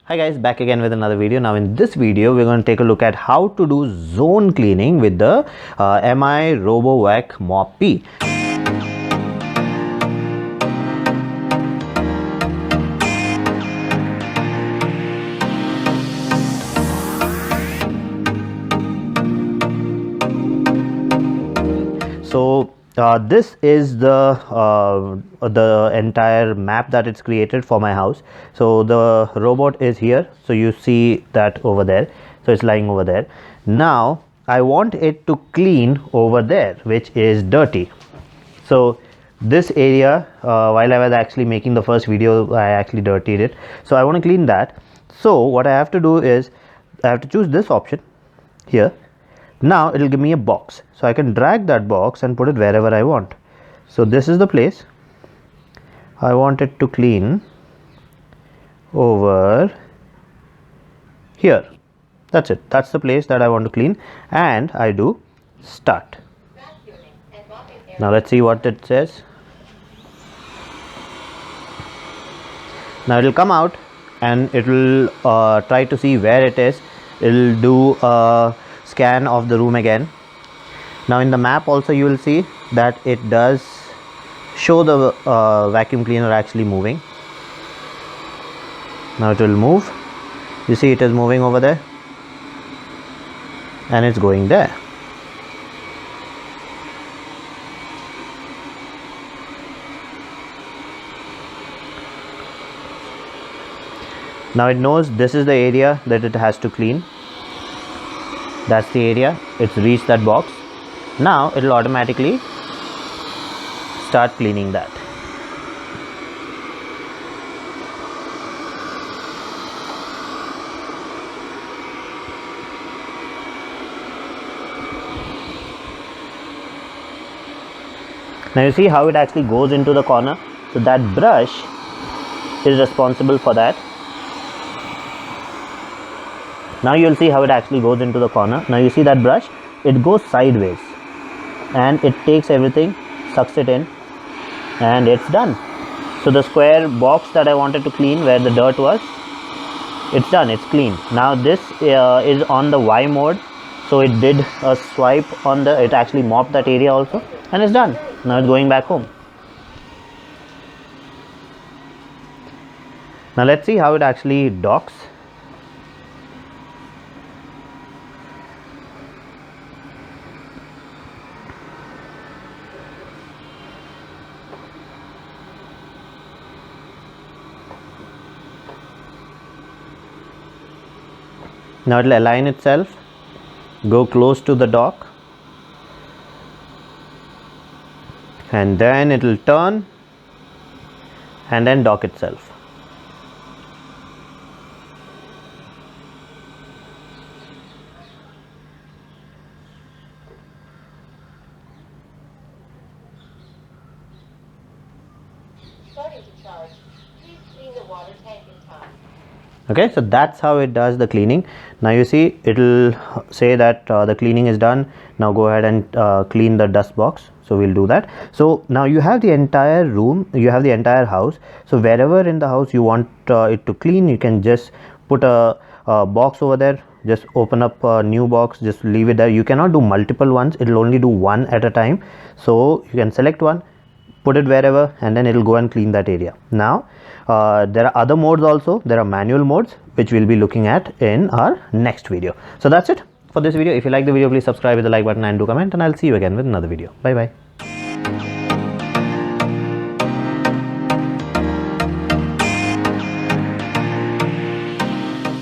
Hi guys, back again with another video. Now in this video we're going to take a look at how to do zone cleaning with the Mi Vacuum-Mop. So this is the entire map that it's created for my house. So the robot is here, so you see that over there, so it's lying over there. Now I want it to clean over there, which is dirty. So this area, while I was actually making the first video, I actually dirtied it, so I want to clean that. So what I have to do is I have to choose this option here. Now it will give me a box, so I can drag that box and put it wherever I want. So this is the place I want it to clean over here. That's it. That's the place that I want to clean, and I do start. Now let's see what it says. Now it will come out and it will try to see where it is. It will do a scan of the room again. Now in the map also you will see that it does show the vacuum cleaner actually moving. Now it will move. You see it is moving over there and it's going there. Now it knows this is the area that it has to clean. That's the area, it's reached that box. Now it will automatically start cleaning that. Now you see how it actually goes into the corner. So that brush is responsible for that. Now you will see how it actually goes into the corner. Now you see that brush, it goes sideways and it takes everything, sucks it in, and it's done. So the square box that I wanted to clean where the dirt was, it's done, it's clean. Now this is on the Y mode, so it did a swipe on the, it actually mopped that area also, and it's done. Now it's going back home. Now let's see how it actually docks. Now it will align itself, go close to the dock, and then it will turn and then dock itself. Starting to charge. Please clean the water tank in time. Okay, so that's how it does the cleaning. Now you see it will say that the cleaning is done. Now go ahead and clean the dust box. So we'll do that. So now you have the entire room, you have the entire house. So wherever in the house you want it to clean, you can just put a box over there. Just open up a new box, just leave it there. You cannot do multiple ones, it will only do one at a time. So you can select one, put it wherever, and then it will go and clean that area. Now there are other modes also. There are manual modes which we'll be looking at in our next video. So that's it for this video. If you like the video, please subscribe with the like button and do comment, and I'll see you again with another video. Bye bye.